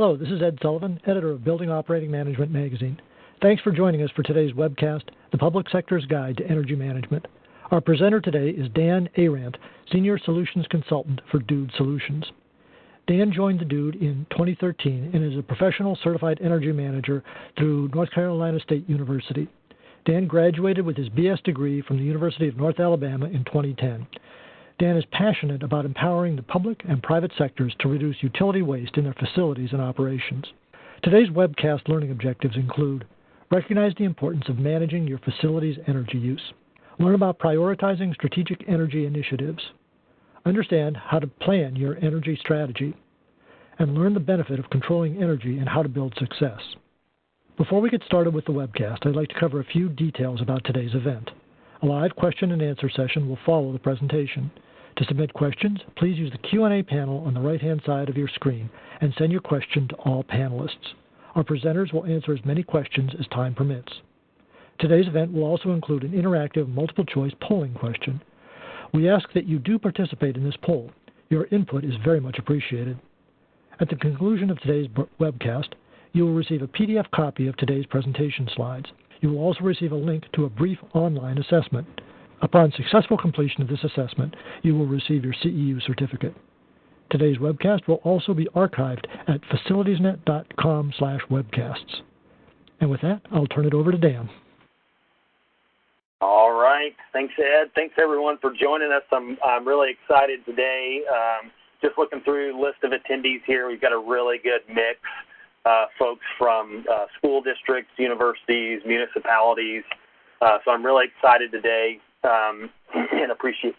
Hello, this is Ed Sullivan, editor of Building Operating Management magazine. Thanks for joining us for today's webcast, The Public Sector's Guide to Energy Management. Our presenter today is Dan Arant, Senior Solutions Consultant for Dude Solutions. Dan joined the Dude in 2013 and is a professional certified energy manager through North Carolina State University. Dan graduated with his BS degree from the University of North Alabama in 2010. Dan is passionate about empowering the public and private sectors to reduce utility waste in their facilities and operations. Today's webcast learning objectives include: recognize the importance of managing your facility's energy use, learn about prioritizing strategic energy initiatives, understand how to plan your energy strategy, and learn the benefit of controlling energy and how to build success. Before we get started with the webcast, I'd like to cover a few details about today's event. A live question and answer session will follow the presentation. To submit questions, please use the Q&A panel on the right-hand side of your screen and send your question to all panelists. Our presenters will answer as many questions as time permits. Today's event will also include an interactive multiple-choice polling question. We ask that you do participate in this poll. Your input is very much appreciated. At the conclusion of today's webcast, you will receive a PDF copy of today's presentation slides. You will also receive a link to a brief online assessment. Upon successful completion of this assessment, you will receive your CEU certificate. Today's webcast will also be archived at facilitiesnet.com/webcasts. And with that, I'll turn it over to Dan. All right. Thanks, Ed. Thanks, everyone, for joining us. I'm really excited today. Just looking through the list of attendees here, we've got a really good mix. Folks from school districts, universities, municipalities. So I'm really excited today and appreciate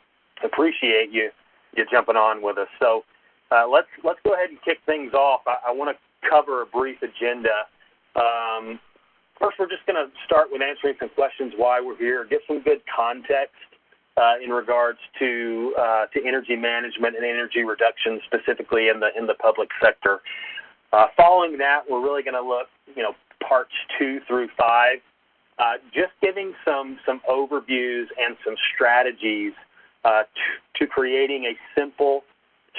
you jumping on with us. So let's go ahead and kick things off. I want to cover a brief agenda. First, we're just going to start with answering some questions why we're here, get some good context in regards to energy management and energy reduction, specifically in the public sector. Following that, we're really going to look, parts 2 through 5, just giving some overviews and some strategies to creating a simple,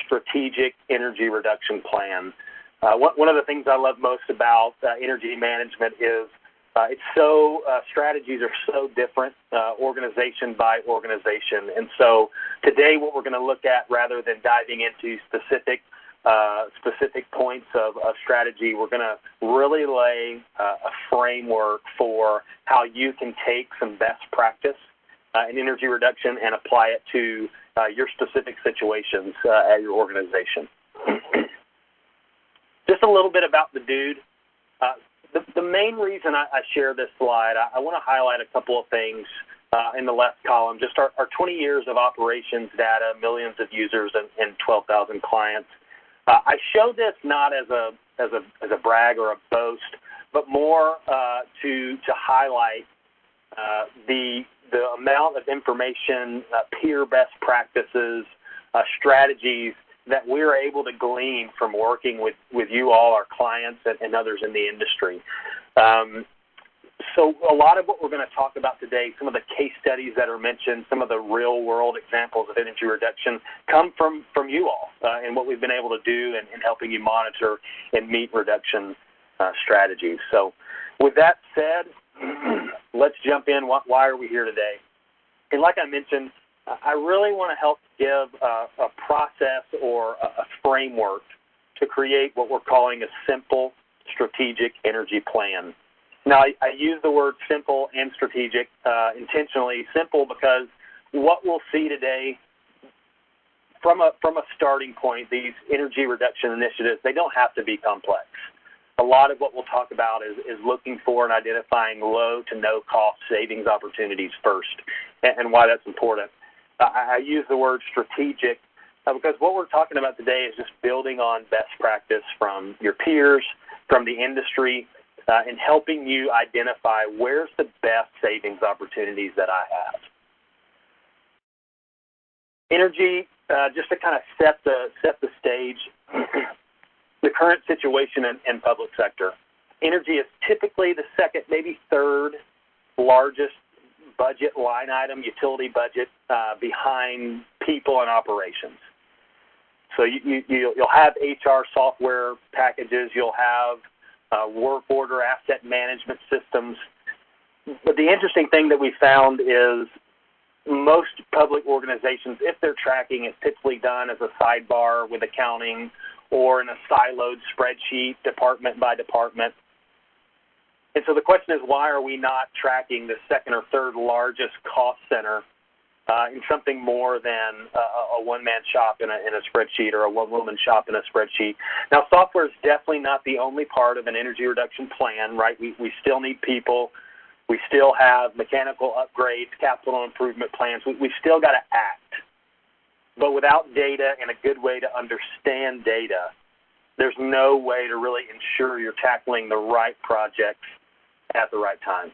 strategic energy reduction plan. One of the things I love most about energy management is strategies are so different, organization by organization. And so today what we're going to look at, rather than diving into specific points of strategy, we're going to really lay a framework for how you can take some best practice in energy reduction and apply it to your specific situations at your organization. Just a little bit about the Dude. The main reason I share this slide, I want to highlight a couple of things in the left column. Just our 20 years of operations data, millions of users, and 12,000 clients. I show this not as a brag or a boast, but more to highlight the amount of information, peer best practices, strategies that we're able to glean from working with you all, our clients, and others in the industry. So a lot of what we're going to talk about today, some of the case studies that are mentioned, some of the real-world examples of energy reduction come from you all and what we've been able to do in helping you monitor and meet reduction strategies. So with that said, let's jump in. Why are we here today? And like I mentioned, I really want to help give a process or a framework to create what we're calling a simple strategic energy plan. Now, I use the word simple and strategic intentionally. Simple because what we'll see today from a starting point, these energy reduction initiatives, they don't have to be complex. A lot of what we'll talk about is looking for and identifying low to no cost savings opportunities first, and why that's important. I use the word strategic because what we're talking about today is just building on best practice from your peers, from the industry, and helping you identify where's the best savings opportunities that I have. Energy, just to kind of set the stage, the current situation in public sector. Energy is typically the second, maybe third largest budget line item, utility budget, behind people and operations. So you'll have HR software packages, you'll have work order asset management systems. But the interesting thing that we found is most public organizations, if they're tracking, it's typically done as a sidebar with accounting or in a siloed spreadsheet, department by department. And so the question is, why are we not tracking the second or third largest cost center in something more than a one-man shop in a spreadsheet or a one-woman shop in a spreadsheet? Now, software is definitely not the only part of an energy reduction plan, right? We still need people. We still have mechanical upgrades, capital improvement plans. We've still got to act. But without data and a good way to understand data, there's no way to really ensure you're tackling the right projects at the right time.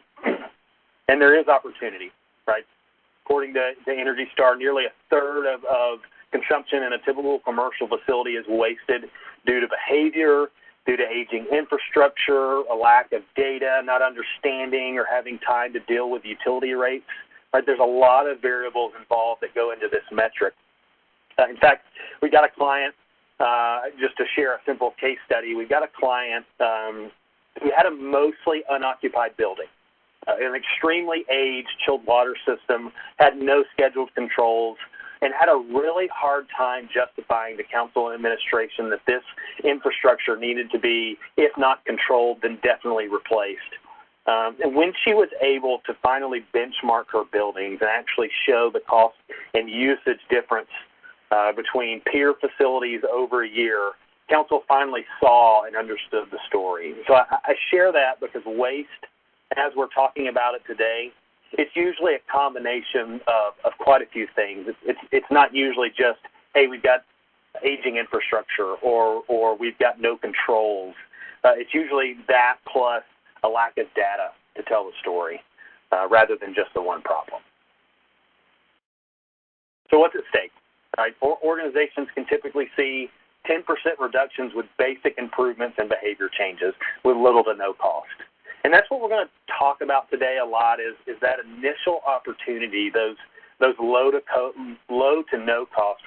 And there is opportunity, right? According to Energy Star, nearly a third of consumption in a typical commercial facility is wasted due to behavior, due to aging infrastructure, a lack of data, not understanding or having time to deal with utility rates. Right? There's a lot of variables involved that go into this metric. In fact, we got a client, just to share a simple case study, we've got a client who had a mostly unoccupied building. An extremely aged chilled water system, had no scheduled controls, and had a really hard time justifying to council and administration that this infrastructure needed to be, if not controlled, then definitely replaced. And when she was able to finally benchmark her buildings and actually show the cost and usage difference between peer facilities over a year, council finally saw and understood the story. So I share that because waste, as we're talking about it today, it's usually a combination of quite a few things. It's not usually just, hey, we've got aging infrastructure or we've got no controls. It's usually that plus a lack of data to tell the story rather than just the one problem. So what's at stake? Right? Organizations can typically see 10% reductions with basic improvements and behavior changes with little to no cost. And that's what we're going to talk about today a lot is that initial opportunity, those low to no cost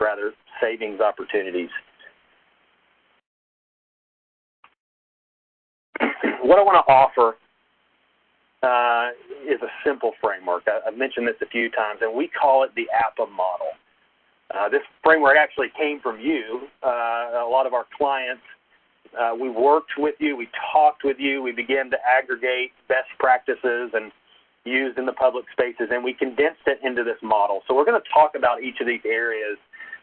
savings opportunities. What I want to offer is a simple framework. I've mentioned this a few times, and we call it the APA model. This framework actually came from you. A lot of our clients, we worked with you, we talked with you, we began to aggregate best practices and used in the public spaces, and we condensed it into this model. So we're going to talk about each of these areas: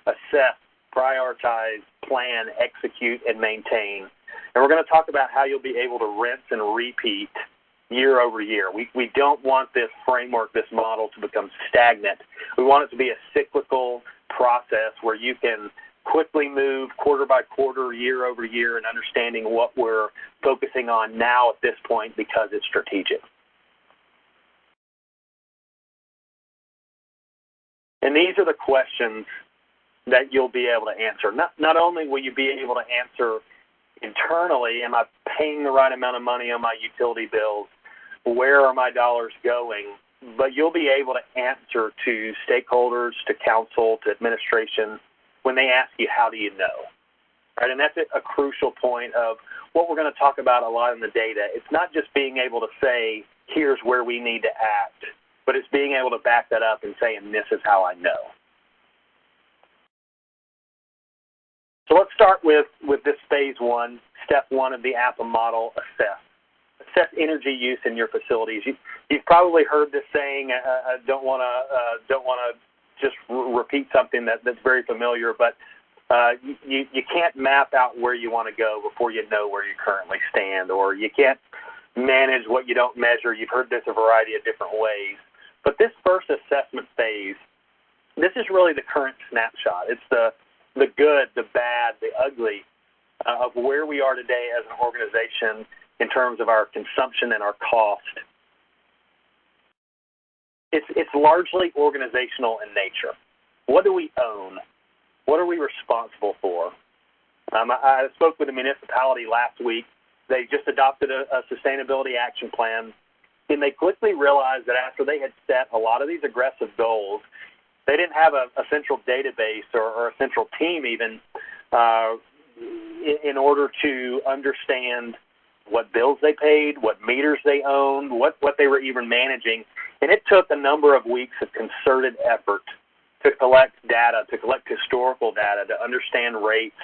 assess, prioritize, plan, execute, and maintain. And we're going to talk about how you'll be able to rinse and repeat year over year. We don't want this framework, this model, to become stagnant. We want it to be a cyclical process where you can quickly move quarter by quarter, year over year, and understanding what we're focusing on now at this point because it's strategic. And these are the questions that you'll be able to answer. Not only will you be able to answer internally, am I paying the right amount of money on my utility bills? Where are my dollars going? But you'll be able to answer to stakeholders, to council, to administration when they ask you, how do you know? Right? And that's a crucial point of what we're going to talk about a lot in the data. It's not just being able to say, here's where we need to act, but it's being able to back that up and say, and this is how I know. So let's start with this phase one, step one of the APA model, assess. Assess energy use in your facilities. You've probably heard this saying. I don't want to just repeat something that's very familiar, but you can't map out where you want to go before you know where you currently stand, or you can't manage what you don't measure. You've heard this a variety of different ways. But this first assessment phase, this is really the current snapshot. It's the good, the bad, the ugly of where we are today as an organization in terms of our consumption and our cost. It's largely organizational in nature. What do we own? What are we responsible for? I spoke with a municipality last week. They just adopted a sustainability action plan, and they quickly realized that after they had set a lot of these aggressive goals, they didn't have a central database or a central team even in order to understand what bills they paid, what meters they owned, what they were even managing. And it took a number of weeks of concerted effort to collect data, to collect historical data, to understand rates,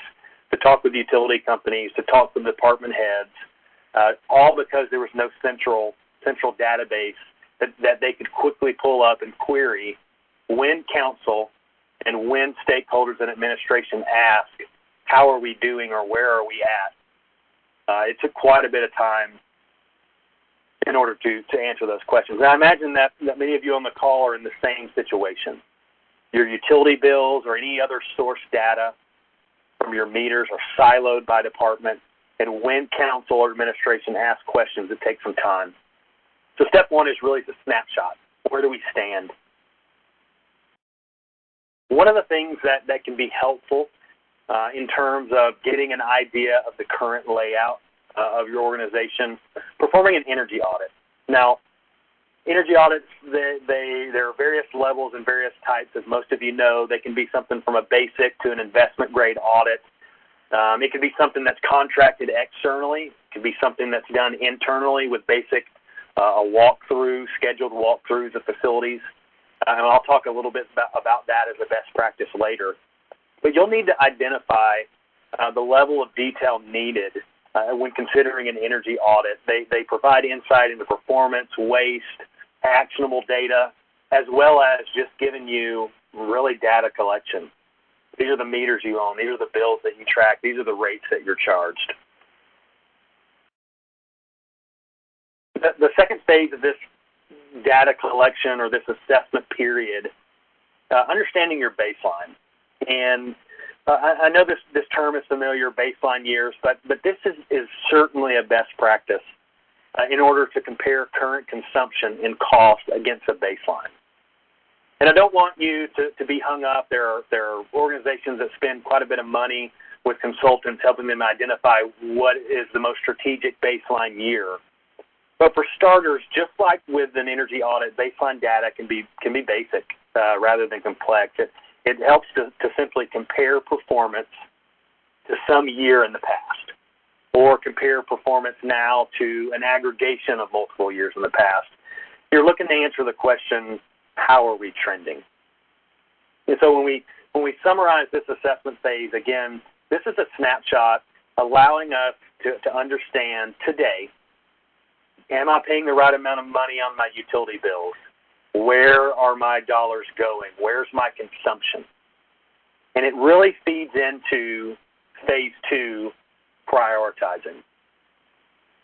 to talk with utility companies, to talk with department heads, all because there was no central database that they could quickly pull up and query when council and when stakeholders and administration ask, how are we doing or where are we at? It took quite a bit of time in order to answer those questions. And I imagine that many of you on the call are in the same situation. Your utility bills or any other source data from your meters are siloed by department, and when council or administration asks questions, it takes some time. So step one is really the snapshot. Where do we stand? One of the things that can be helpful in terms of getting an idea of the current layout of your organization, performing an energy audit. Now, energy audits, there are various levels and various types, as most of you know. They can be something from a basic to an investment-grade audit. It can be something that's contracted externally. It can be something that's done internally with basic scheduled walkthroughs of facilities. And I'll talk a little bit about that as a best practice later. But you'll need to identify the level of detail needed when considering an energy audit. They provide insight into performance, waste, actionable data, as well as just giving you really data collection. These are the meters you own. These are the bills that you track. These are the rates that you're charged. The second phase of this data collection or this assessment period, understanding your baseline. And I know this term is familiar, baseline years, but this is certainly a best practice in order to compare current consumption and cost against a baseline. And I don't want you to be hung up. There are organizations that spend quite a bit of money with consultants helping them identify what is the most strategic baseline year. But for starters, just like with an energy audit, baseline data can be basic rather than complex. It helps to simply compare performance to some year in the past, or compare performance now to an aggregation of multiple years in the past. You're looking to answer the question, how are we trending? And so when we summarize this assessment phase, again, this is a snapshot allowing us to understand today, am I paying the right amount of money on my utility bills? Where are my dollars going? Where's my consumption? And it really feeds into phase two, prioritizing.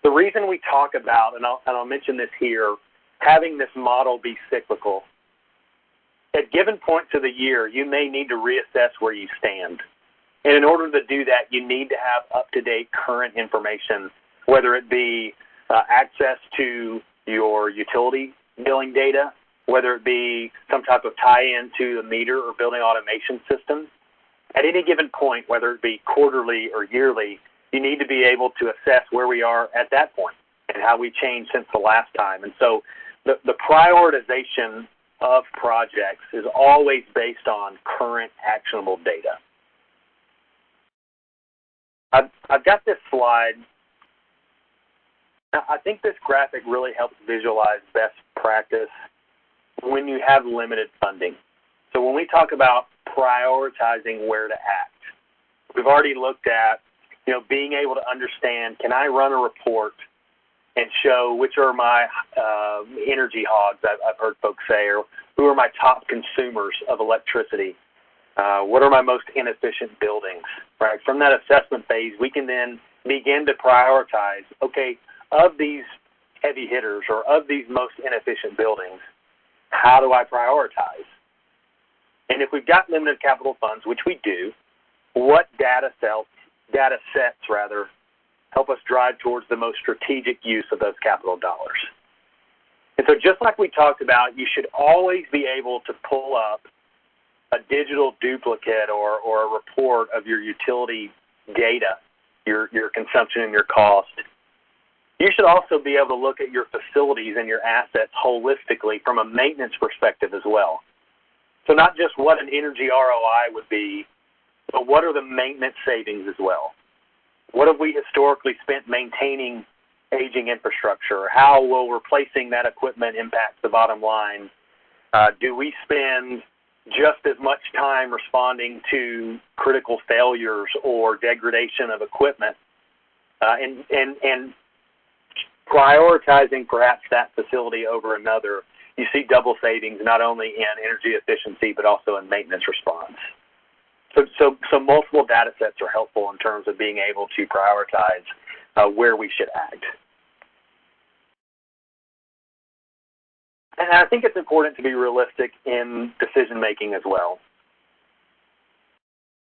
The reason we talk about, and I'll mention this here, having this model be cyclical, at given points of the year, you may need to reassess where you stand. And in order to do that, you need to have up-to-date current information, whether it be access to your utility billing data, whether it be some type of tie-in to the meter or building automation system. At any given point, whether it be quarterly or yearly, you need to be able to assess where we are at that point and how we changed since the last time. And so the prioritization of projects is always based on current actionable data. I've got this slide. Now, I think this graphic really helps visualize best practice when you have limited funding. So when we talk about prioritizing where to act, we've already looked at, being able to understand, can I run a report and show which are my energy hogs, I've heard folks say, or who are my top consumers of electricity? What are my most inefficient buildings, right? From that assessment phase, we can then begin to prioritize, okay, of these heavy hitters or of these most inefficient buildings, how do I prioritize? And if we've got limited capital funds, which we do, what data sets help us drive towards the most strategic use of those capital dollars? And so just like we talked about, you should always be able to pull up a digital duplicate or a report of your utility data, your consumption and your cost. You should also be able to look at your facilities and your assets holistically from a maintenance perspective as well. So not just what an energy ROI would be, but what are the maintenance savings as well? What have we historically spent maintaining aging infrastructure? How will replacing that equipment impact the bottom line? Do we spend just as much time responding to critical failures or degradation of equipment and prioritizing perhaps that facility over another? You see double savings not only in energy efficiency but also in maintenance response. So multiple data sets are helpful in terms of being able to prioritize where we should act. And I think it's important to be realistic in decision making as well.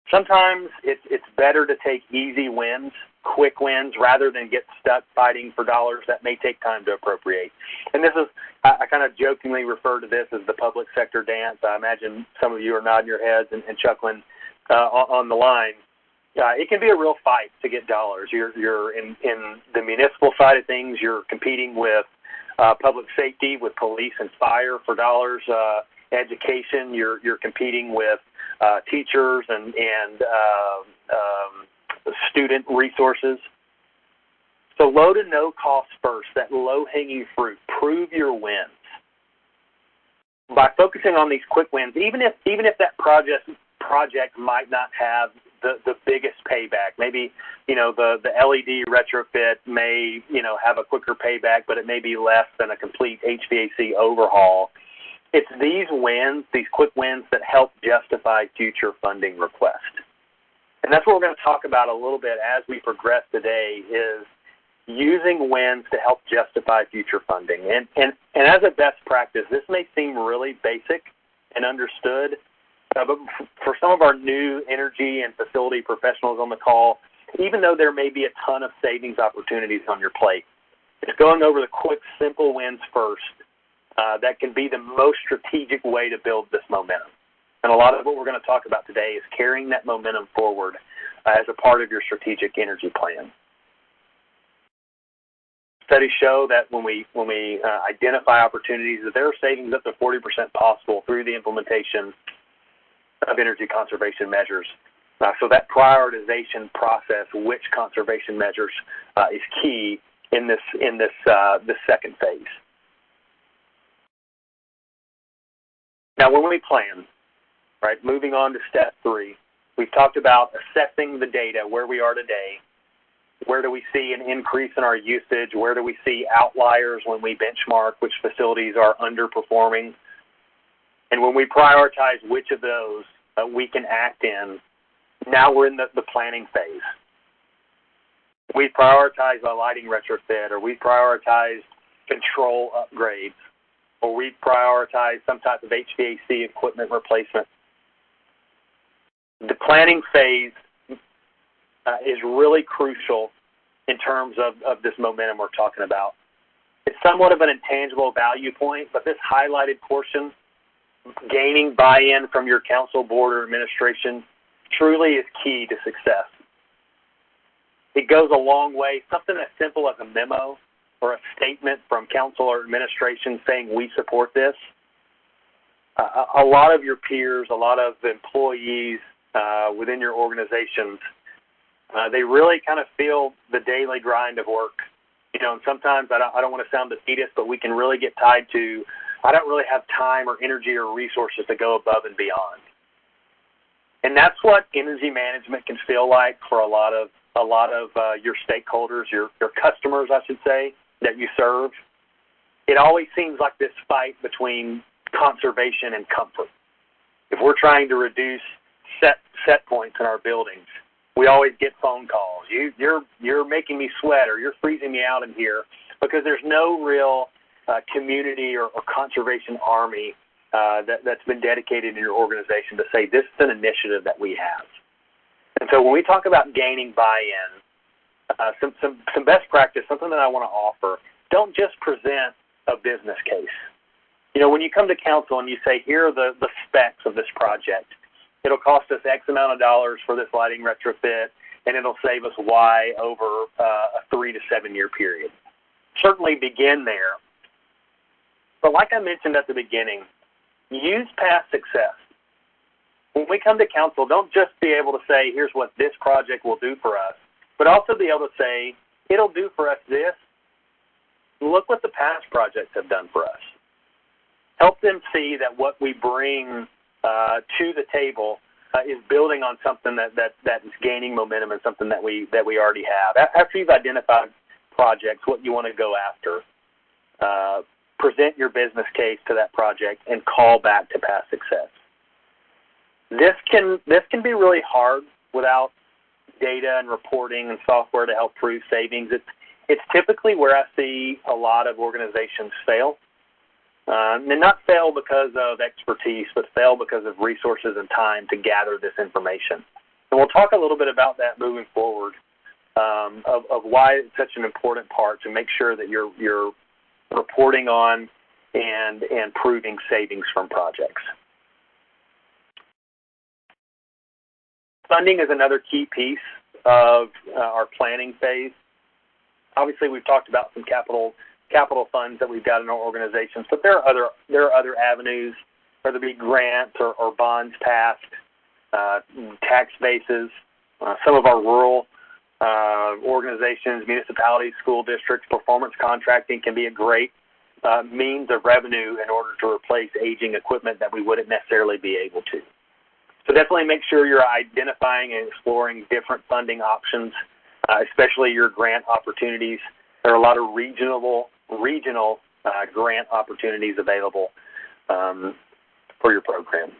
Sometimes it's better to take easy wins, quick wins, rather than get stuck fighting for dollars that may take time to appropriate. And this is, I kind of jokingly refer to this as the public sector dance. I imagine some of you are nodding your heads and chuckling on the line. It can be a real fight to get dollars. You're in the municipal side of things, you're competing with public safety, with police and fire for dollars. Education, you're competing with teachers and student resources. So low to no cost first, that low-hanging fruit. Prove your wins. By focusing on these quick wins, even if that project might not have the biggest payback. Maybe, the LED retrofit may, have a quicker payback, but it may be less than a complete HVAC overhaul. It's these wins, these quick wins, that help justify future funding requests. And that's what we're going to talk about a little bit as we progress today, is using wins to help justify future funding. And as a best practice, this may seem really basic and understood, but for some of our new energy and facility professionals on the call, even though there may be a ton of savings opportunities on your plate, it's going over the quick, simple wins first that can be the most strategic way to build this momentum. And a lot of what we're going to talk about today is carrying that momentum forward as a part of your strategic energy plan. Studies show that when we identify opportunities, that there are savings up to 40% possible through the implementation of energy conservation measures. So that prioritization process, which conservation measures, is key in this second phase. Now, when we plan, right, moving on to step 3, we've talked about assessing the data, where we are today. Where do we see an increase in our usage? Where do we see outliers when we benchmark which facilities are underperforming? And when we prioritize which of those we can act in, now we're in the planning phase. We prioritize a lighting retrofit, or we prioritize control upgrades, or we prioritize some type of HVAC equipment replacement. The planning phase is really crucial in terms of this momentum we're talking about. It's somewhat of an intangible value point, but this highlighted portion, gaining buy-in from your council, board, or administration, truly is key to success. It goes a long way. Something as simple as a memo or a statement from council or administration saying we support this. A lot of your peers, a lot of employees within your organizations, they really kind of feel the daily grind of work. And sometimes I don't want to sound defeatist, but we can really get tied to, I don't really have time or energy or resources to go above and beyond. And that's what energy management can feel like for a lot of your stakeholders, your customers, I should say, that you serve. It always seems like this fight between conservation and comfort. If we're trying to reduce set points in our buildings, we always get phone calls. You're making me sweat, or you're freezing me out in here, because there's no real community or conservation army that's been dedicated in your organization to say this is an initiative that we have. And so when we talk about gaining buy-in, some best practice, something that I want to offer, don't just present a business case. When you come to council and you say, here are the specs of this project, it'll cost us X amount of dollars for this lighting retrofit, and it'll save us Y over a 3 to 7 year period. Certainly begin there. But like I mentioned at the beginning, use past success. when we come to council, don't just be able to say, here's what this project will do for us, but also be able to say, it'll do for us this. Look what the past projects have done for us. Help them see that what we bring to the table is building on something that is gaining momentum and something that we already have. After you've identified projects, what you want to go after, present your business case to that project and call back to past success. This can be really hard without data and reporting and software to help prove savings. It's typically where I see a lot of organizations fail. And not fail because of expertise, but fail because of resources and time to gather this information. And we'll talk a little bit about that moving forward, of why it's such an important part to make sure that you're reporting on and proving savings from projects. Funding is another key piece of our planning phase. Obviously, we've talked about some capital funds that we've got in our organizations, but there are other avenues, whether it be grants or bonds passed, tax bases. Some of our rural organizations, municipalities, school districts, performance contracting can be a great means of revenue in order to replace aging equipment that we wouldn't necessarily be able to. So definitely make sure you're identifying and exploring different funding options, especially your grant opportunities. There are a lot of regional grant opportunities available for your program.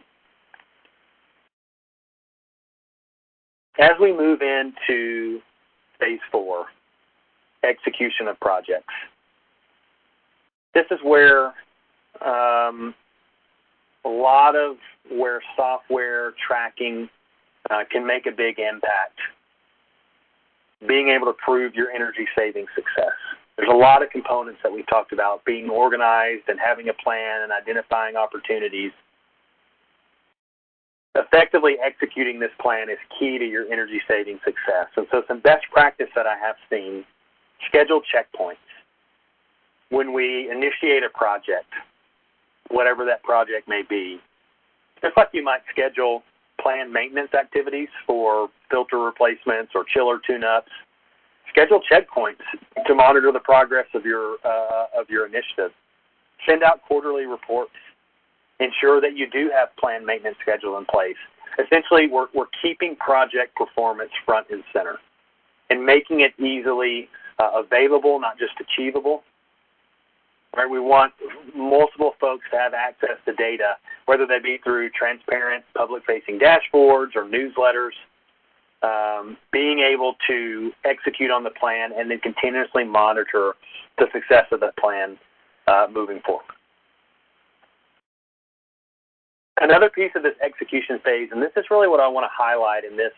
As we move into phase 4, execution of projects, this is where a lot of where software tracking can make a big impact. Being able to prove your energy saving success. There's a lot of components that we've talked about, being organized and having a plan and identifying opportunities. Effectively executing this plan is key to your energy saving success. And so some best practice that I have seen, scheduled checkpoints. When we initiate a project, whatever that project may be, just like you might schedule planned maintenance activities for filter replacements or chiller tune-ups, schedule checkpoints to monitor the progress of your initiative. Send out quarterly reports. Ensure that you do have planned maintenance schedule in place. Essentially, we're keeping project performance front and center and making it easily available, not just achievable. Right? We want multiple folks to have access to data, whether they be through transparent public-facing dashboards or newsletters. Being able to execute on the plan and then continuously monitor the success of that plan moving forward. Another piece of this execution phase, and this is really what I want to highlight in this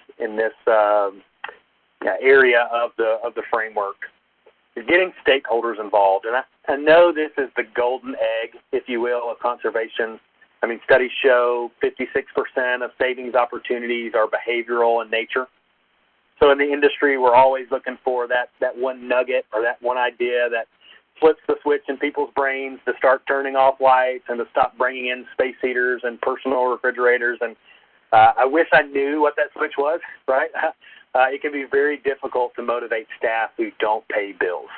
area of the framework, is getting stakeholders involved. And I know this is the golden egg, if you will, of conservation. I mean, studies show 56% of savings opportunities are behavioral in nature. So in the industry, we're always looking for that one nugget or that one idea that flips the switch in people's brains to start turning off lights and to stop bringing in space heaters and personal refrigerators. And I wish I knew what that switch was, right? It can be very difficult to motivate staff who don't pay bills.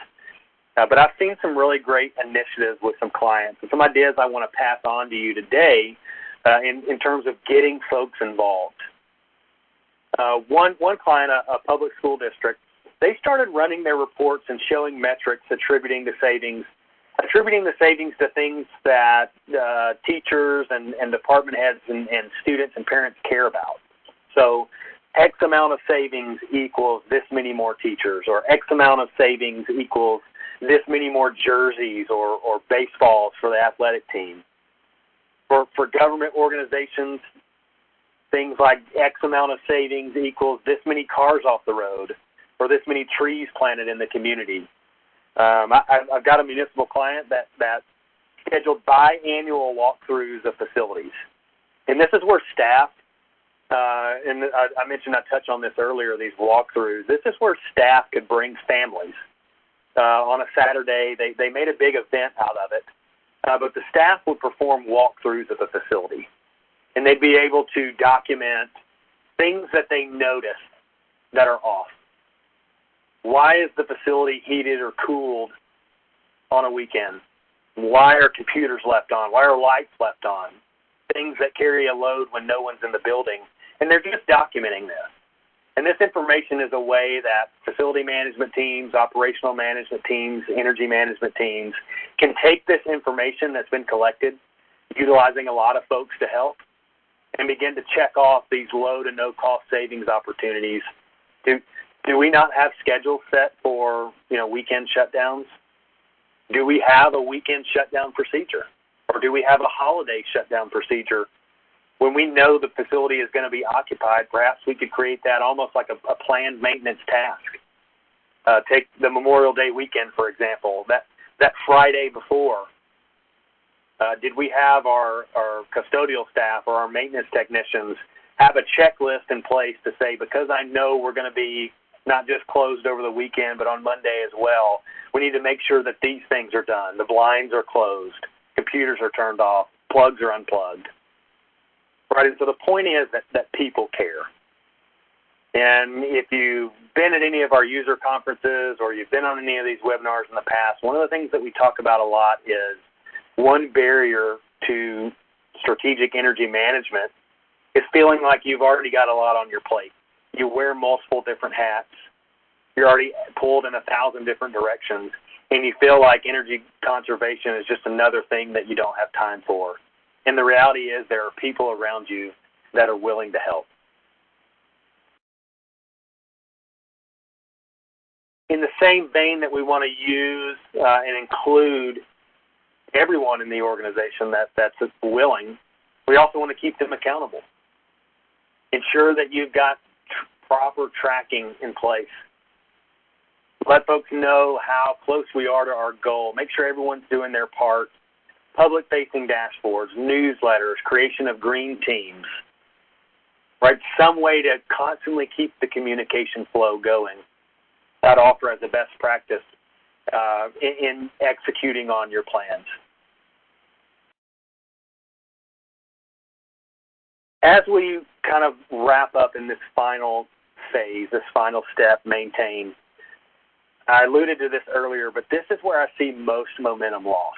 But I've seen some really great initiatives with some clients and some ideas I want to pass on to you today in terms of getting folks involved. One client, a public school district, they started running their reports and showing metrics attributing the savings to things that teachers and department heads and students and parents care about. So X amount of savings equals this many more teachers, or X amount of savings equals this many more jerseys or baseballs for the athletic team. For government organizations, things like X amount of savings equals this many cars off the road, or this many trees planted in the community. I've got a municipal client that scheduled biannual walkthroughs of facilities. And this is where staff, and I mentioned I touched on this earlier, these walkthroughs. This is where staff could bring families. On a Saturday, they made a big event out of it. But the staff would perform walkthroughs of the facility. and they'd be able to document things that they notice that are off. Why is the facility heated or cooled on a weekend? Why are computers left on? Why are lights left on? Things that carry a load when no one's in the building. And they're just documenting this. And this information is a way that facility management teams, operational management teams, energy management teams can take this information that's been collected, utilizing a lot of folks to help, and begin to check off these low to no cost savings opportunities. Do we not have schedules set for, weekend shutdowns? Do we have a weekend shutdown procedure? Or do we have a holiday shutdown procedure? When we know the facility is going to be occupied, perhaps we could create that almost like a planned maintenance task. Take the Memorial Day weekend, for example, that Friday before. Did we have our custodial staff or our maintenance technicians have a checklist in place to say, because I know we're going to be not just closed over the weekend, but on Monday as well, we need to make sure that these things are done. The blinds are closed, computers are turned off, plugs are unplugged. Right, and so the point is that people care. And if you've been at any of our user conferences or you've been on any of these webinars in the past, one of the things that we talk about a lot is one barrier to strategic energy management is feeling like you've already got a lot on your plate. You wear multiple different hats. You're already pulled in 1,000 different directions, and you feel like energy conservation is just another thing that you don't have time for. And the reality is there are people around you that are willing to help. In the same vein that we want to use and include everyone in the organization that's willing, we also want to keep them accountable. Ensure that you've got proper tracking in place. Let folks know how close we are to our goal. Make sure everyone's doing their part. Public-facing dashboards, newsletters, creation of green teams, right? Some way to constantly keep the communication flow going. That offer as a best practice in executing on your plans. As we kind of wrap up in this final phase, this final step, maintain, I alluded to this earlier, but this is where I see most momentum loss.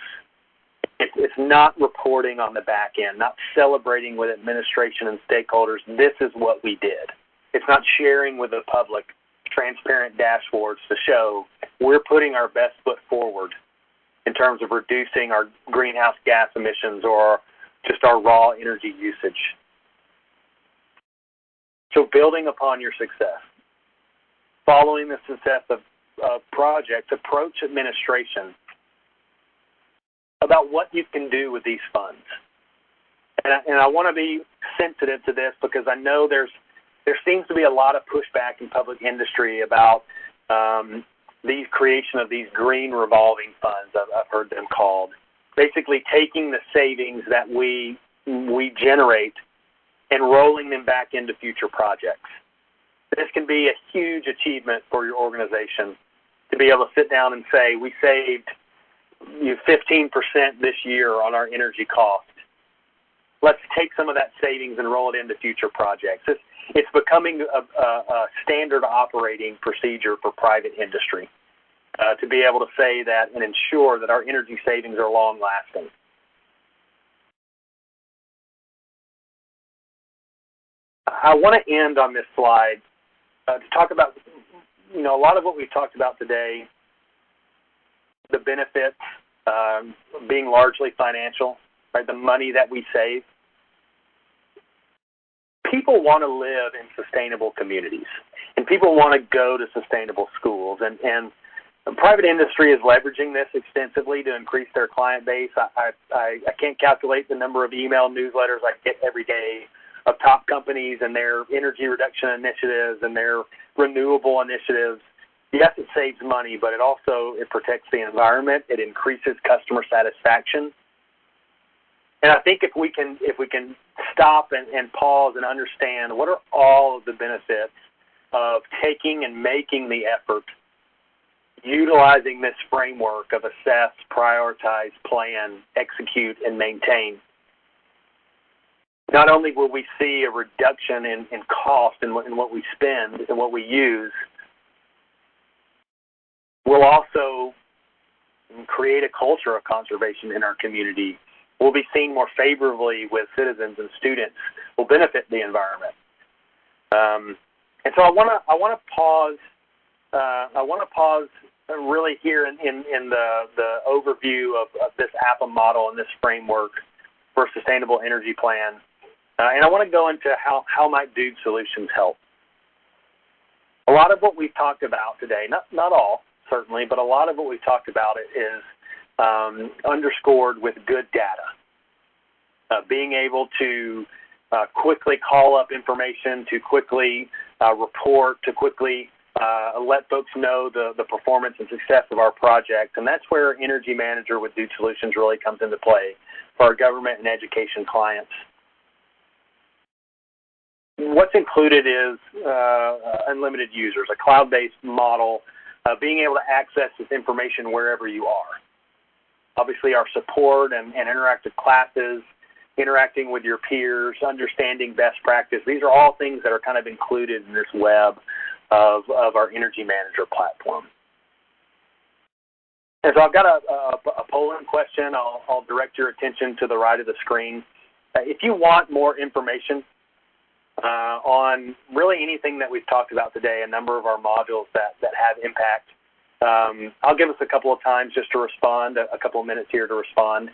It's not reporting on the back end, not celebrating with administration and stakeholders, this is what we did. It's not sharing with the public transparent dashboards to show we're putting our best foot forward in terms of reducing our greenhouse gas emissions or just our raw energy usage. So building upon your success, following the success of projects, approach administration about what you can do with these funds. And I want to be sensitive to this because I know there seems to be a lot of pushback in public industry about the creation of these green revolving funds, I've heard them called. Basically taking the savings that we generate and rolling them back into future projects. This can be a huge achievement for your organization to be able to sit down and say, we saved 15% this year on our energy costs. Let's take some of that savings and roll it into future projects. It's becoming a standard operating procedure for private industry to be able to say that and ensure that our energy savings are long-lasting. I want to end on this slide to talk about, a lot of what we've talked about today, the benefits being largely financial, right? The money that we save. People want to live in sustainable communities, and people want to go to sustainable schools, and private industry is leveraging this extensively to increase their client base. I can't calculate the number of email newsletters I get every day of top companies and their energy reduction initiatives and their renewable initiatives. Yes, it saves money, but it protects the environment. It increases customer satisfaction. And I think if we can stop and pause and understand what are all of the benefits of taking and making the effort, utilizing this framework of assess, prioritize, plan, execute, and maintain, not only will we see a reduction in cost in what we spend and what we use, we'll also create a culture of conservation in our community. We'll be seen more favorably with citizens and students. Will benefit the environment. And so I want to pause. I want to pause really here in the overview of this APA model and this framework for a sustainable energy plan. And I want to go into how might Dude Solutions help. A lot of what we've talked about today, not all certainly, but a lot of what we've talked about is underscored with good data. Being able to quickly call up information, to quickly report, to quickly let folks know the performance and success of our project. And that's where Energy Manager with Dude Solutions really comes into play for our government and education clients. What's included is unlimited users, a cloud-based model, being able to access this information wherever you are. Obviously, our support and interactive classes, interacting with your peers, understanding best practice. These are all things that are kind of included in this web of our Energy Manager platform. And so I've got a polling question. I'll direct your attention to the right of the screen. If you want more information on really anything that we've talked about today, a number of our modules that have impact, I'll give us a couple of times just to respond, a couple of minutes here to respond,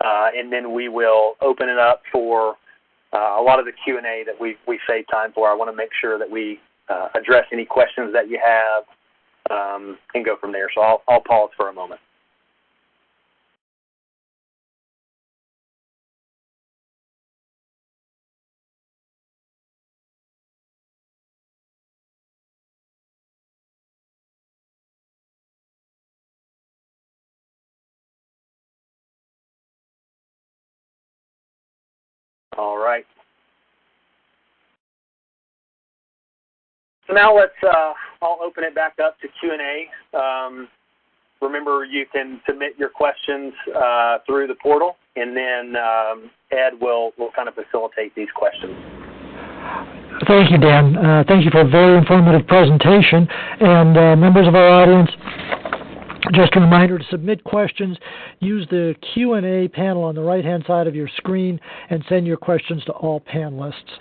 and then we will open it up for a lot of the Q&A that we save time for. I want to make sure that we address any questions that you have and go from there. So I'll pause for a moment. All right. So now I'll open it back up to Q&A. Remember, you can submit your questions through the portal, and then Ed will kind of facilitate these questions. Thank you, Dan. Thank you for a very informative presentation. And members of our audience, just a reminder to submit questions. Use the Q&A panel on the right-hand side of your screen and send your questions to all panelists.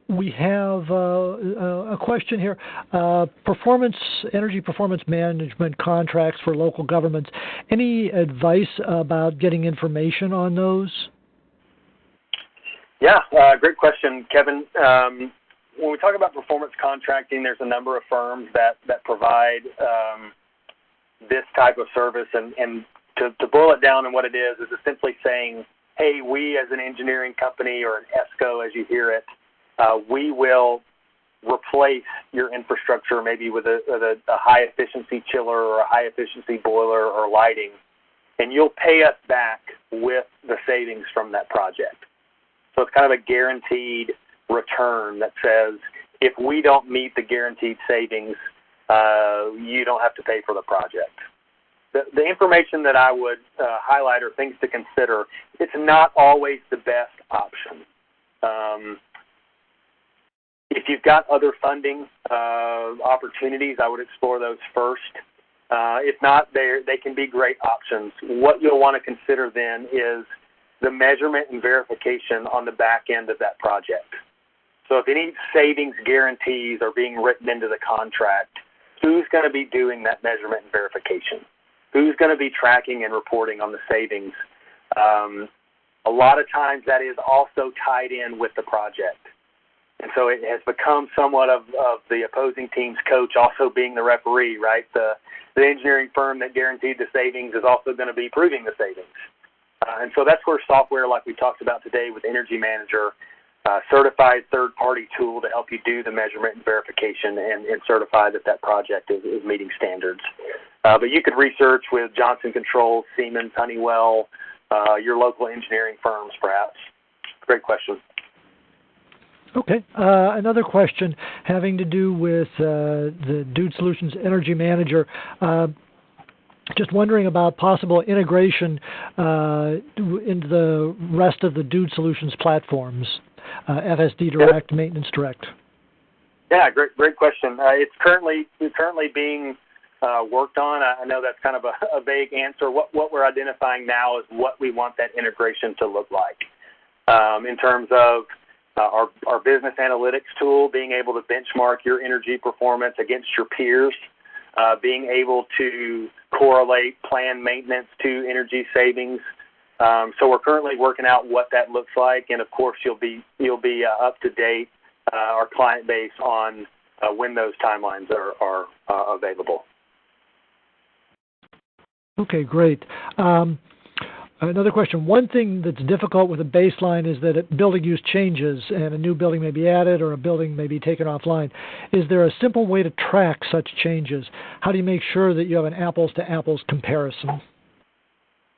We have a question here. Energy performance management contracts for local governments. Any advice about getting information on those? Yeah, great question, Kevin. When we talk about performance contracting, there's a number of firms that provide this type of service. And to boil it down and what it is simply saying, hey, we as an engineering company or an ESCO, as you hear it, we will replace your infrastructure maybe with a high-efficiency chiller or a high-efficiency boiler or lighting, and you'll pay us back with the savings from that project. So it's kind of a guaranteed return that says if we don't meet the guaranteed savings, you don't have to pay for the project. The information that I would highlight are things to consider. It's not always the best option. If you've got other funding opportunities, I would explore those first. If not, they can be great options. What you'll want to consider then is the measurement and verification on the back end of that project. So if any savings guarantees are being written into the contract, who's going to be doing that measurement and verification? Who's going to be tracking and reporting on the savings? A lot of times that is also tied in with the project. And so it has become somewhat of the opposing team's coach also being the referee, right? The engineering firm that guaranteed the savings is also going to be proving the savings. And so that's where software like we talked about today with Energy Manager, certified third-party tool to help you do the measurement and verification and certify that project is meeting standards. But you could research with Johnson Controls, Siemens, Honeywell, your local engineering firms perhaps. Great question. Okay. Another question having to do with the Dude Solutions Energy Manager. just wondering about possible integration into the rest of the Dude Solutions platforms, FSD Direct, Maintenance Direct. Yeah, great question. It's currently being worked on. I know that's kind of a vague answer. What we're identifying now is what we want that integration to look like in terms of our business analytics tool, being able to benchmark your energy performance against your peers, being able to correlate planned maintenance to energy savings. So we're currently working out what that looks like, and of course you'll be up to date, our client base, on when those timelines are available. Okay, great. Another question. One thing that's difficult with a baseline is that building use changes and a new building may be added or a building may be taken offline. Is there a simple way to track such changes? How do you make sure that you have an apples-to-apples comparison?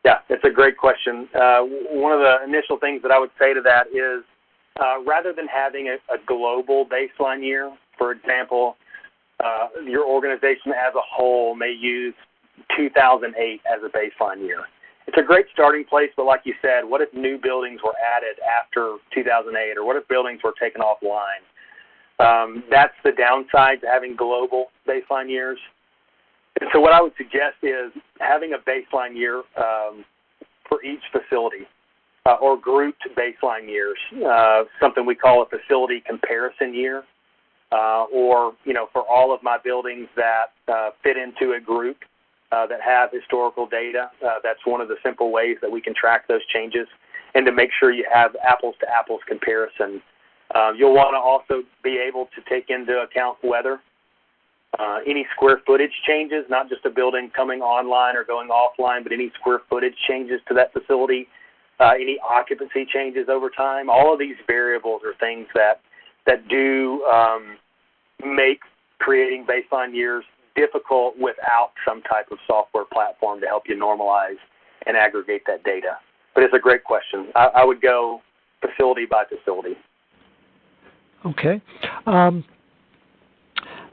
Yeah, it's a great question. One of the initial things that I would say to that is rather than having a global baseline year, for example, your organization as a whole may use 2008 as a baseline year. It's a great starting place, but like you said, what if new buildings were added after 2008, or what if buildings were taken offline? That's the downside to having global baseline years. And so what I would suggest is having a baseline year for each facility or grouped baseline years, something we call a facility comparison year, or, for all of my buildings that fit into a group that have historical data. That's one of the simple ways that we can track those changes, and to make sure you have apples-to-apples comparison. You'll want to also be able to take into account weather, any square footage changes, not just a building coming online or going offline, but any square footage changes to that facility, any occupancy changes over time. All of these variables are things that do make creating baseline years difficult without some type of software platform to help you normalize and aggregate that data. But it's a great question. I would go facility by facility. Okay.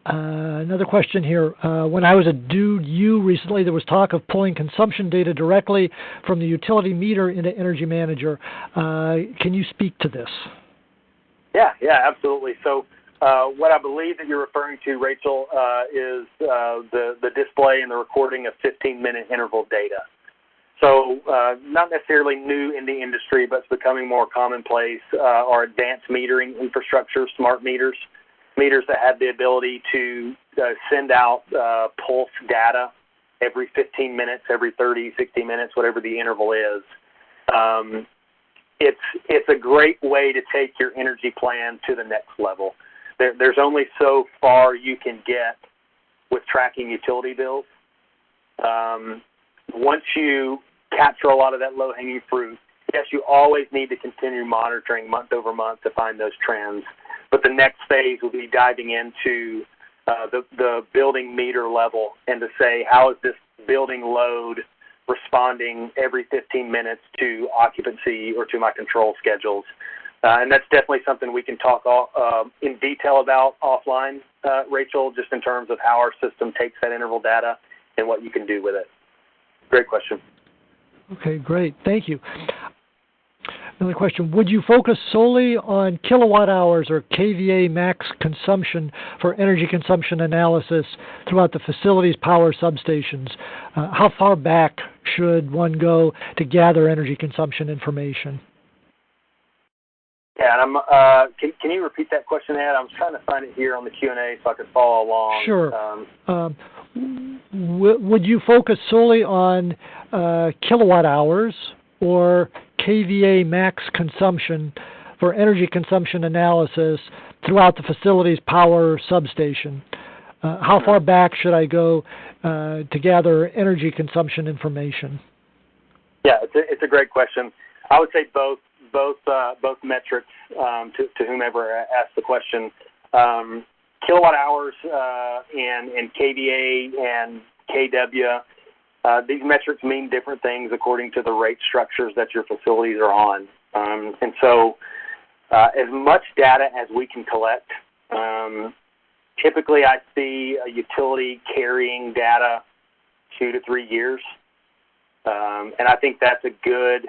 Another question here. When I was at Dude U recently, there was talk of pulling consumption data directly from the utility meter into Energy Manager. Can you speak to this? Yeah, absolutely. So what I believe that you're referring to, Rachel, is the display and the recording of 15-minute interval data. So not necessarily new in the industry, but it's becoming more commonplace, are advanced metering infrastructure, smart meters that have the ability to send out pulse data every 15 minutes, every 30, 60 minutes, whatever the interval is. It's a great way to take your energy plan to the next level. There's only so far you can get with tracking utility bills. Once you capture a lot of that low-hanging fruit, yes, you always need to continue monitoring month over month to find those trends. But the next phase will be diving into the building meter level and to say, how is this building load responding every 15 minutes to occupancy or to my control schedules? And that's definitely something we can talk in detail about offline, Rachel, just in terms of how our system takes that interval data and what you can do with it. Great question. Okay, great. Thank you. Another question. Would you focus solely on kilowatt hours or kVA max consumption for energy consumption analysis throughout the facility's power substations? How far back should one go to gather energy consumption information? Yeah, and can you repeat that question, Ed? I was trying to find it here on the Q&A so I could follow along. Sure. Would you focus solely on kilowatt hours or kVA max consumption for energy consumption analysis throughout the facility's power substation? How far back should I go to gather energy consumption information? Yeah, it's a great question. I would say both metrics to whomever asked the question. Kilowatt hours and kVA and kW, these metrics mean different things according to the rate structures that your facilities are on. And so as much data as we can collect, typically I see a utility carrying data 2 to 3 years. And I think that's a good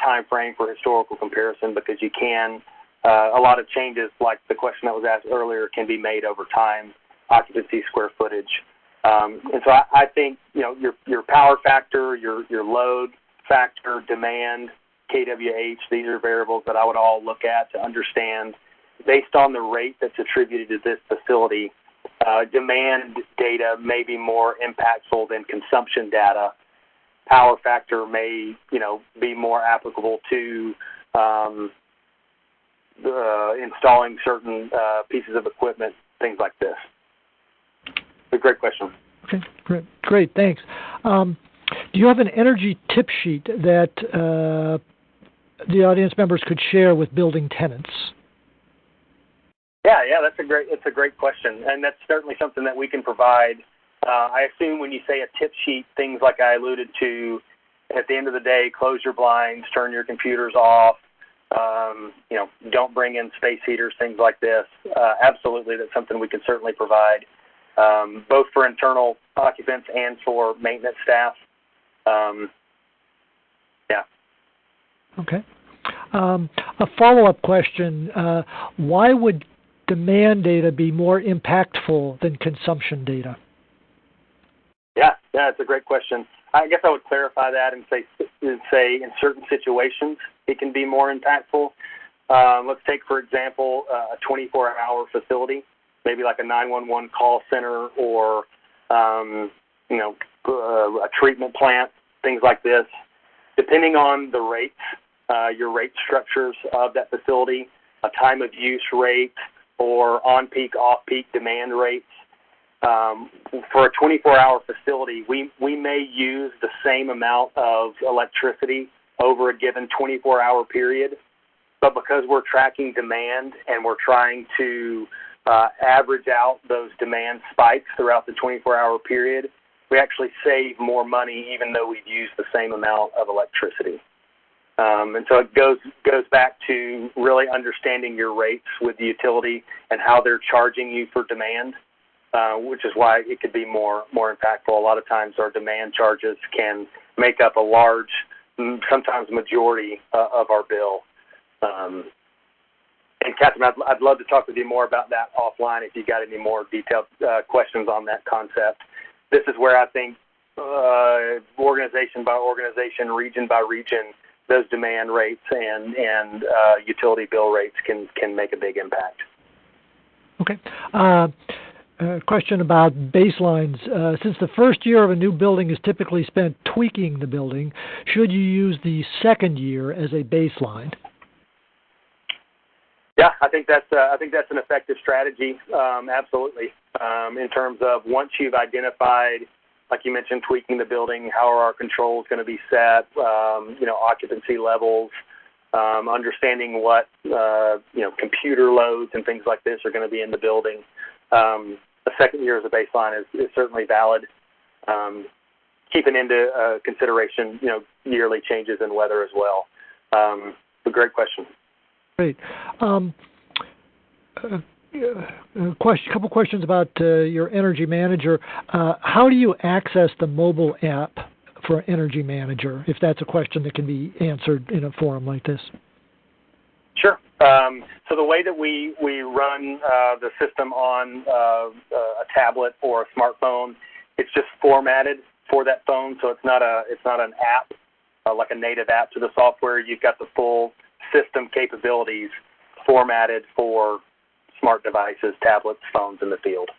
time frame for historical comparison, because you can, a lot of changes, like the question that was asked earlier, can be made over time, occupancy, square footage. And so I think, your power factor, your load factor, demand, kWh, these are variables that I would all look at to understand, based on the rate that's attributed to this facility, demand data may be more impactful than consumption data. Power factor may, be more applicable to installing certain pieces of equipment, things like this. A great question. Okay, great, thanks. Do you have an energy tip sheet that the audience members could share with building tenants? Yeah, it's a great question, and that's certainly something that we can provide. I assume when you say a tip sheet, things like I alluded to, at the end of the day, close your blinds, turn your computers off, don't bring in space heaters, things like this. Absolutely, that's something we can certainly provide, both for internal occupants and for maintenance staff. Yeah. Okay. A follow-up question, why would demand data be more impactful than consumption data? Yeah, it's a great question. I guess I would clarify that and say in certain situations it can be more impactful. Let's take, for example, a 24-hour facility, maybe like a 911 call center, or a treatment plant, things like this. Depending on the rates, your rate structures of that facility, a time of use rate, or on-peak, off-peak demand rates. For a 24-hour facility, we may use the same amount of electricity over a given 24-hour period, but because we're tracking demand and we're trying to average out those demand spikes throughout the 24-hour period, we actually save more money even though we've used the same amount of electricity. And so it goes back to really understanding your rates with the utility and how they're charging you for demand, which is why it could be more impactful. A lot of times our demand charges can make up a large, sometimes majority of our bill. And Catherine, I'd love to talk with you more about that offline if you got any more detailed questions on that concept. This is where I think organization by organization, region by region, those demand rates and utility bill rates can make a big impact. Okay. Question about baselines. Since the first year of a new building is typically spent tweaking the building, should you use the second year as a baseline? Yeah, I think that's an effective strategy. Absolutely. In terms of once you've identified, like you mentioned, tweaking the building, how are our controls going to be set? Occupancy levels, understanding what computer loads and things like this are going to be in the building. The second year as a baseline is certainly valid. Keeping into consideration, yearly changes in weather as well. A great question. Great. Couple questions about your Energy Manager. How do you access the mobile app for Energy Manager, if that's a question that can be answered in a forum like this? Sure. So the way that we run the system on a tablet or a smartphone, it's just formatted for that phone. So it's not an app like a native app to the software. You've got the full system capabilities formatted for smart devices, tablets, phones in the field.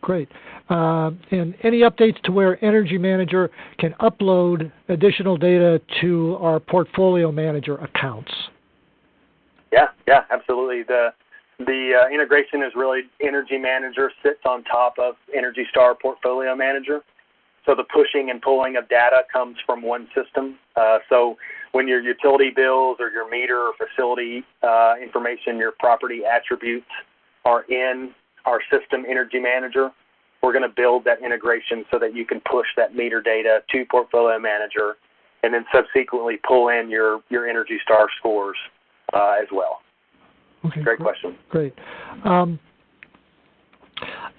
Great. And any updates to where Energy Manager can upload additional data to our Portfolio Manager accounts? Yeah, absolutely. The integration is really Energy Manager sits on top of Energy Star Portfolio Manager. So the pushing and pulling of data comes from one system. So when your utility bills or your meter or facility information, your property attributes are in our system Energy Manager, we're going to build that integration so that you can push that meter data to Portfolio Manager and then subsequently pull in your Energy Star scores as well. Okay, Great question. Great.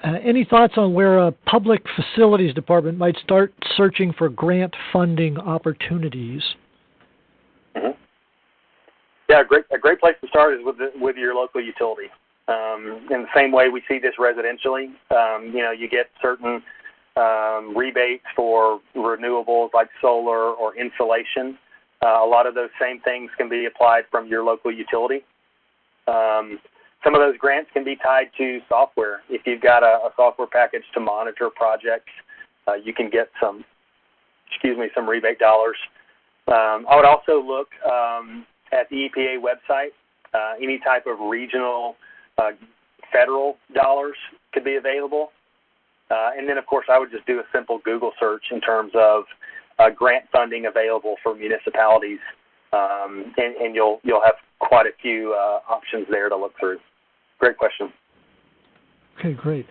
Any thoughts on where a public facilities department might start searching for grant funding opportunities? Mm-hmm. Yeah, a great place to start is with your local utility. In the same way we see this residentially, you get certain rebates for renewables like solar or insulation. A lot of those same things can be applied from your local utility. Some of those grants can be tied to software. If you've got a software package to monitor projects, you can get some rebate dollars. I would also look at the EPA website. Any type of regional federal dollars could be available. And then, of course, I would just do a simple Google search in terms of grant funding available for municipalities, and you'll have quite a few options there to look through. Great question. Okay, great.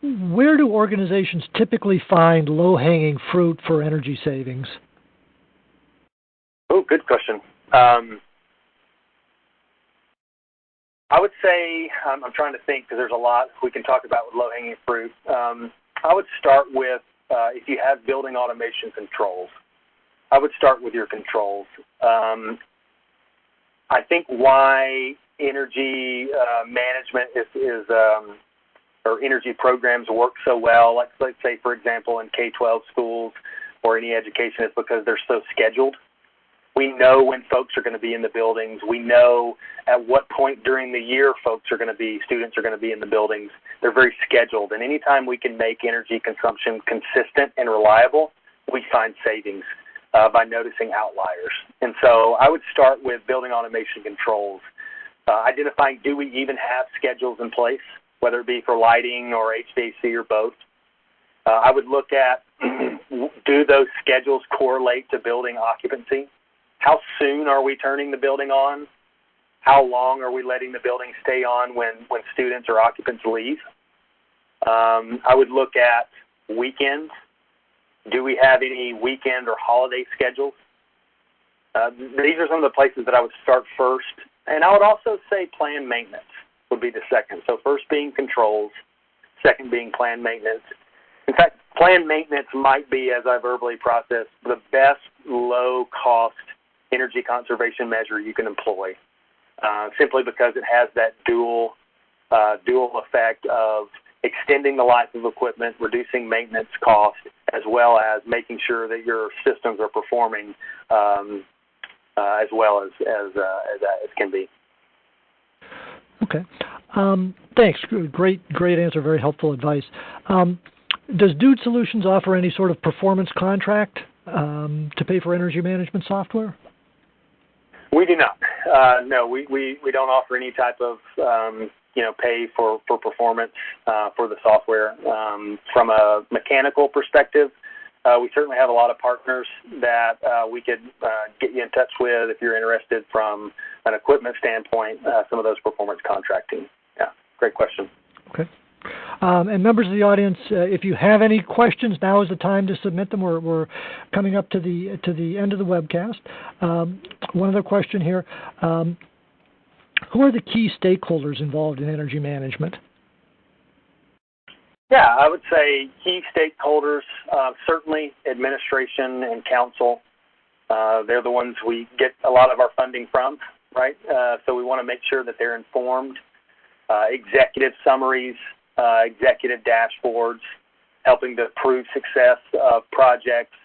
Where do organizations typically find low-hanging fruit for energy savings? Oh, good question. I would say, I'm trying to think because there's a lot we can talk about with low-hanging fruit. I would start with, if you have building automation controls, I would start with your controls. I think why energy management or energy programs work so well, like let's say, for example, in K-12 schools or any education, is because they're so scheduled. We know when folks are going to be in the buildings. We know at what point during the year students are going to be in the buildings. They're very scheduled. And anytime we can make energy consumption consistent and reliable, we find savings by noticing outliers. And so I would start with building automation controls, identifying, do we even have schedules in place, whether it be for lighting or HVAC or both. I would look at, do those schedules correlate to building occupancy? How soon are we turning the building on? How long are we letting the building stay on when students or occupants leave? I would look at weekends. Do we have any weekend or holiday schedules? These are some of the places that I would start first. And I would also say planned maintenance would be the second. So first being controls, second being planned maintenance. In fact, planned maintenance might be, as I verbally processed, the best low-cost energy conservation measure you can employ, simply because it has that dual effect of extending the life of equipment, reducing maintenance cost, as well as making sure that your systems are performing as well as it can be. Okay. Thanks. Great answer. Very helpful advice. Does Dude Solutions offer any sort of performance contract to pay for energy management software? We do not. No, we don't offer any type of pay for performance for the software. From a mechanical perspective, we certainly have a lot of partners that we could get you in touch with if you're interested from an equipment standpoint, some of those performance contracting. Yeah, great question. Okay. And members of the audience, if you have any questions, now is the time to submit them. We're coming up to the end of the webcast. One other question here. Who are the key stakeholders involved in energy management? Yeah, I would say key stakeholders, certainly administration and council. They're the ones we get a lot of our funding from, right? So we want to make sure that they're informed. Executive summaries, executive dashboards, helping to prove success of projects.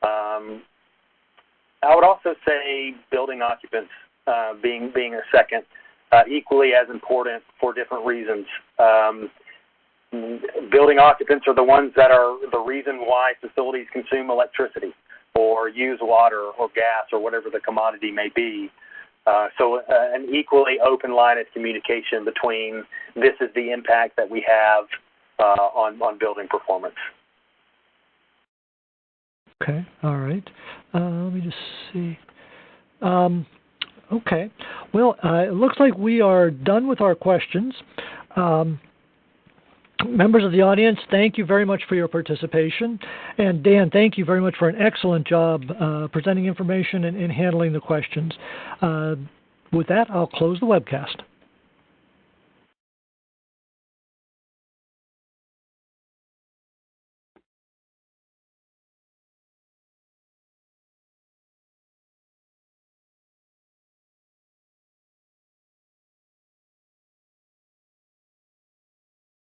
I would also say building occupants being a second, equally as important for different reasons. Building occupants are the ones that are the reason why facilities consume electricity or use water or gas or whatever the commodity may be. So an equally open line of communication between this is the impact that we have on building performance. Okay, all right. Let me just see. Okay, well, it looks like we are done with our questions. Members of the audience, thank you very much for your participation. And Dan, thank you very much for an excellent job presenting information and handling the questions. With that, I'll close the webcast.